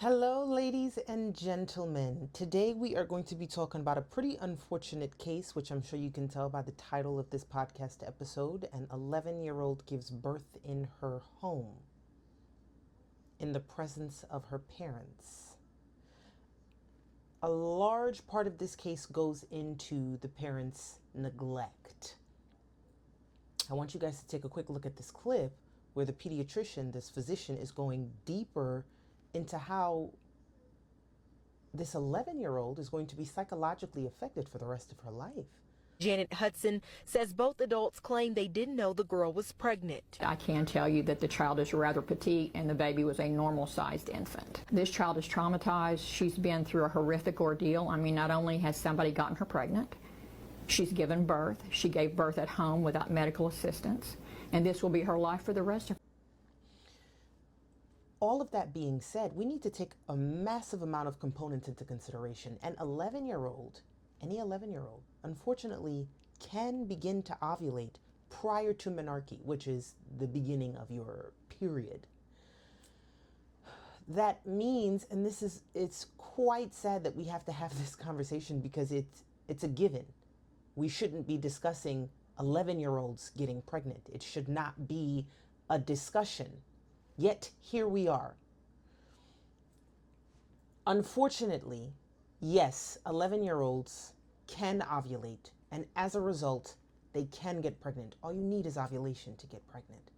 Hello, ladies and gentlemen. Today we are going to be talking about a pretty unfortunate case, which I'm sure you can tell by the title of this podcast episode. An 11-year-old gives birth in her home in the presence of her parents. A large part of this case goes into the parents' neglect. I want you guys to take a quick look at this clip where the pediatrician, this physician, is going deeper into how this 11-year-old is going to be psychologically affected for the rest of her life. Janet Hudson says both adults claim they didn't know the girl was pregnant. I can tell you that the child is rather petite and the baby was a normal-sized infant. This child is traumatized. She's been through a horrific ordeal. I mean, not only has somebody gotten her pregnant, she's given birth. She gave birth at home without medical assistance, and this will be her life for the rest of her. All of that being said, we need to take a massive amount of components into consideration. An 11-year-old, any 11-year-old, unfortunately, can begin to ovulate prior to menarche, which is the beginning of your period. That means, and it's quite sad that we have to have this conversation because it's a given. We shouldn't be discussing 11-year-olds getting pregnant. It should not be a discussion. Yet here we are. Unfortunately, yes, 11-year-olds can ovulate, and as a result, they can get pregnant. All you need is ovulation to get pregnant.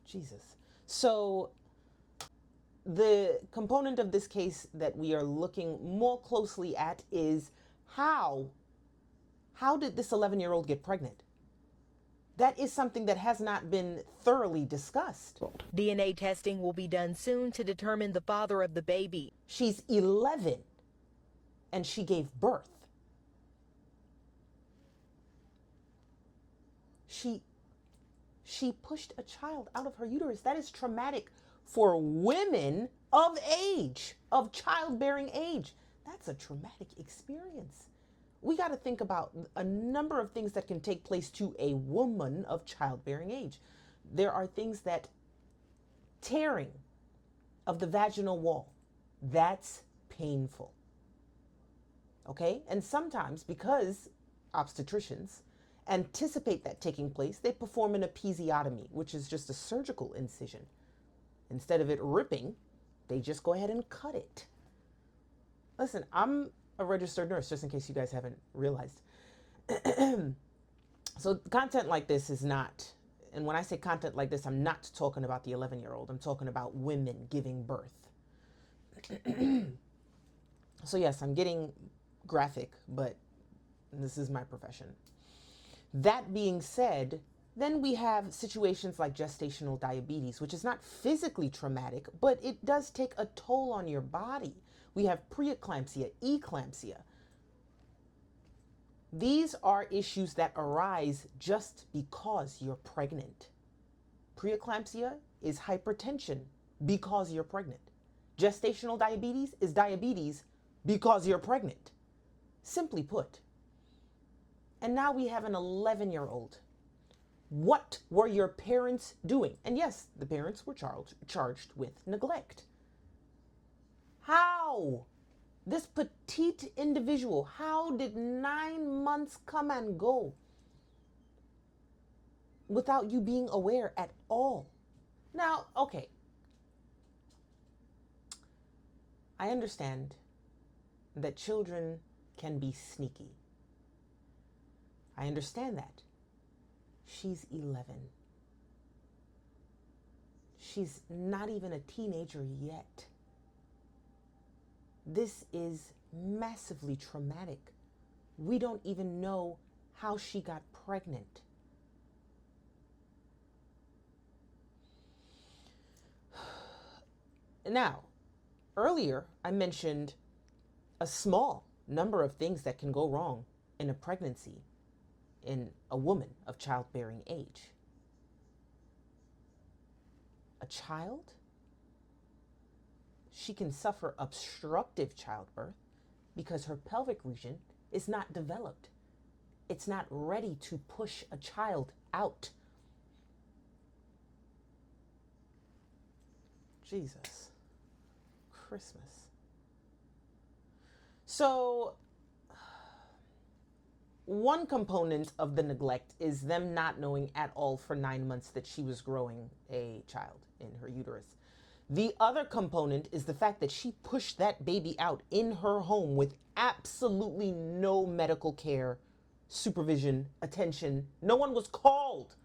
Jesus. So the component of this case that we are looking more closely at is how did this 11-year-old get pregnant? That is something that has not been thoroughly discussed. DNA testing will be done soon to determine the father of the baby. She's 11 and she gave birth. She pushed a child out of her uterus. That is traumatic for women of age, of childbearing age. That's a traumatic experience. We got to think about a number of things that can take place to a woman of childbearing age. There are things that tearing of the vaginal wall, that's painful. Okay? And sometimes, because obstetricians anticipate that taking place, they perform an episiotomy, which is just a surgical incision. Instead of it ripping, they just go ahead and cut it. Listen, I'm a registered nurse, just in case you guys haven't realized. So content like this is not, and when I say content like this, I'm not talking about the 11-year-old. I'm talking about women giving birth. So yes, I'm getting graphic, but this is my profession. That being said, then we have situations like gestational diabetes, which is not physically traumatic, but it does take a toll on your body. We have preeclampsia, eclampsia. These are issues that arise just because you're pregnant. Preeclampsia is hypertension because you're pregnant. Gestational diabetes is diabetes because you're pregnant. Simply put. And now we have an 11-year-old. What were your parents doing? And yes, the parents were charged with neglect. How? This petite individual, how did 9 months come and go without you being aware at all? Now, okay. I understand that children can be sneaky. I understand that. She's 11. She's not even a teenager yet. This is massively traumatic. We don't even know how she got pregnant. Now, earlier I mentioned a small number of things that can go wrong in a pregnancy in a woman of childbearing age. A child? She can suffer obstructive childbirth because her pelvic region is not developed. It's not ready to push a child out. Jesus Christmas. So, one component of the neglect is them not knowing at all for 9 months that she was growing a child in her uterus. The other component is the fact that she pushed that baby out in her home with absolutely no medical care, supervision, attention. No one was called.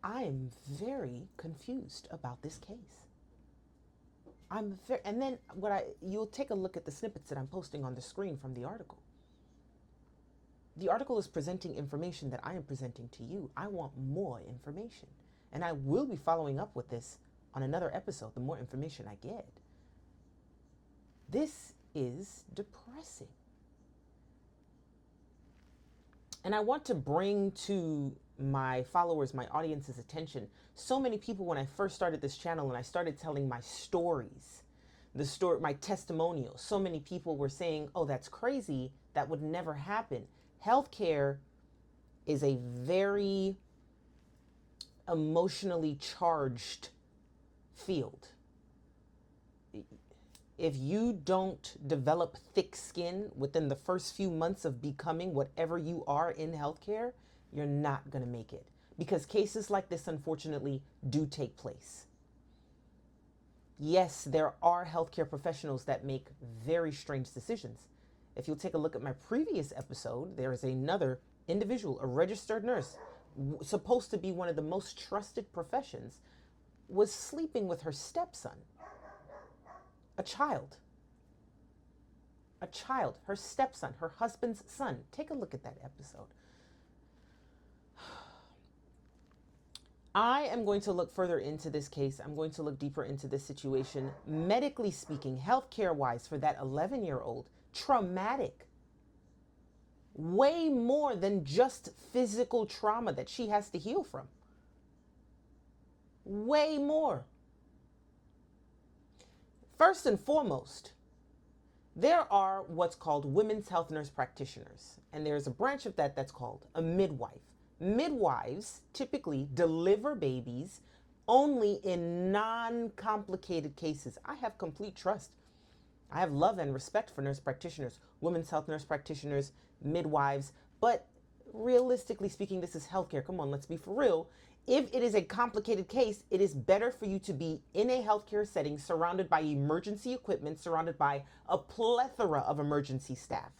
I am very confused about this case. And then you'll take a look at the snippets that I'm posting on the screen from the article. The article is presenting information that I am presenting to you. I want more information. And I will be following up with this on another episode, the more information I get. This is depressing. And I want to bring to my followers, my audience's attention, so many people when I first started this channel and I started telling my stories, my testimonials, so many people were saying, oh, that's crazy. That would never happen. Healthcare is a very emotionally charged field. If you don't develop thick skin within the first few months of becoming whatever you are in healthcare, you're not going to make it. Because cases like this, unfortunately, do take place. Yes, there are healthcare professionals that make very strange decisions. If you'll take a look at my previous episode, there is another individual, a registered nurse, supposed to be one of the most trusted professions, was sleeping with her stepson. A child, her stepson, her husband's son. Take a look at that episode. I am going to look further into this case. I'm going to look deeper into this situation. Medically speaking, healthcare-wise, for that 11-year-old, traumatic. Way more than just physical trauma that she has to heal from. Way more. First and foremost, there are what's called women's health nurse practitioners, and there's a branch of that that's called a midwife. Midwives typically deliver babies only in non-complicated cases. I have complete trust. I have love and respect for nurse practitioners, women's health nurse practitioners, midwives, but realistically speaking, this is healthcare. Come on, let's be for real. If it is a complicated case, it is better for you to be in a healthcare setting surrounded by emergency equipment, surrounded by a plethora of emergency staff.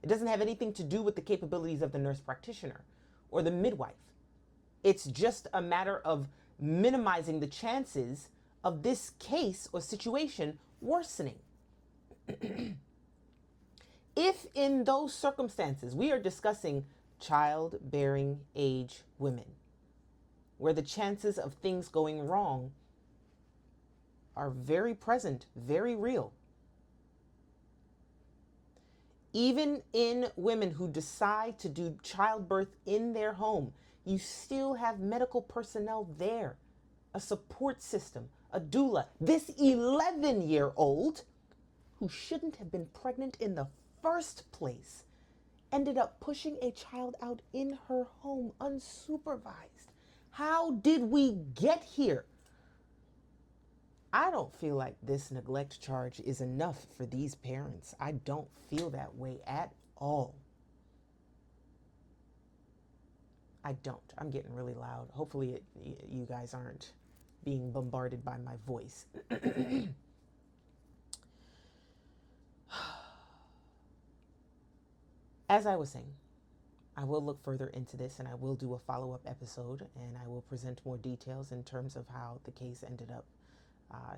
It doesn't have anything to do with the capabilities of the nurse practitioner or the midwife. It's just a matter of minimizing the chances of this case or situation worsening. If in those circumstances, we are discussing childbearing age women, where the chances of things going wrong are very present, very real. Even in women who decide to do childbirth in their home, you still have medical personnel there, a support system, a doula. This 11-year-old, who shouldn't have been pregnant in the first place, ended up pushing a child out in her home unsupervised. How did we get here? I don't feel like this neglect charge is enough for these parents. I don't feel that way at all. I don't. I'm getting really loud. Hopefully you guys aren't being bombarded by my voice. As I was saying, I will look further into this and I will do a follow-up episode and I will present more details in terms of how the case ended up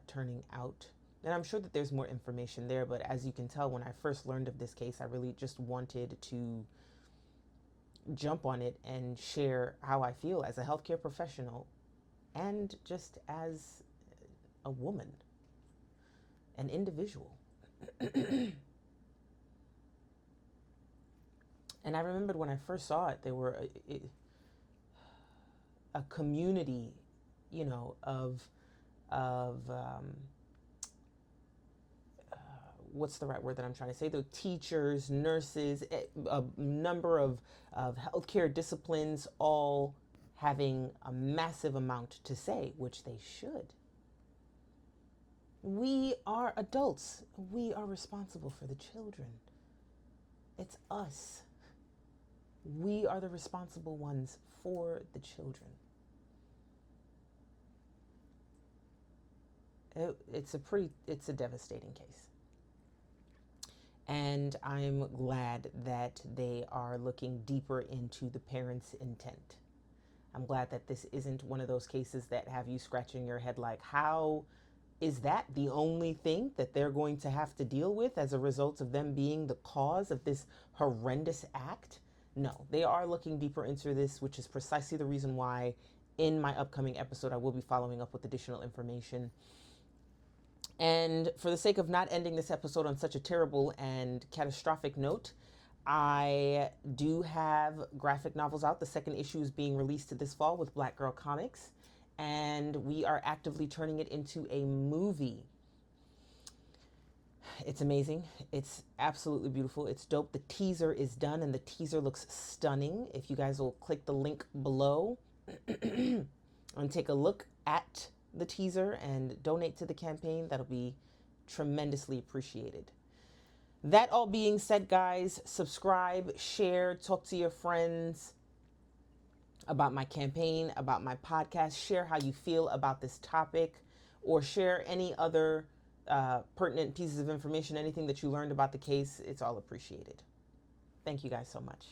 turning out. And I'm sure that there's more information there, but as you can tell, when I first learned of this case, I really just wanted to jump on it and share how I feel as a healthcare professional and just as a woman, an individual. And I remembered when I first saw it, there were a community, you know, of what's the right word that I'm trying to say? The teachers, nurses, a number of healthcare disciplines, all having a massive amount to say, which they should. We are adults. We are responsible for the children. It's us. We are the responsible ones for the children. It's a devastating case. And I'm glad that they are looking deeper into the parents' intent. I'm glad that this isn't one of those cases that have you scratching your head like, how is that the only thing that they're going to have to deal with as a result of them being the cause of this horrendous act? No, they are looking deeper into this, which is precisely the reason why in my upcoming episode, I will be following up with additional information. And for the sake of not ending this episode on such a terrible and catastrophic note, I do have graphic novels out. The second issue is being released this fall with Black Girl Comics, and we are actively turning it into a movie. It's amazing. It's absolutely beautiful. It's dope. The teaser is done, and the teaser looks stunning. If you guys will click the link below and take a look at the teaser and donate to the campaign, that'll be tremendously appreciated. That all being said, guys, subscribe, share, talk to your friends about my campaign, about my podcast. Share how you feel about this topic, or share any other pertinent pieces of information, anything that you learned about the case. It's all appreciated. Thank you guys so much.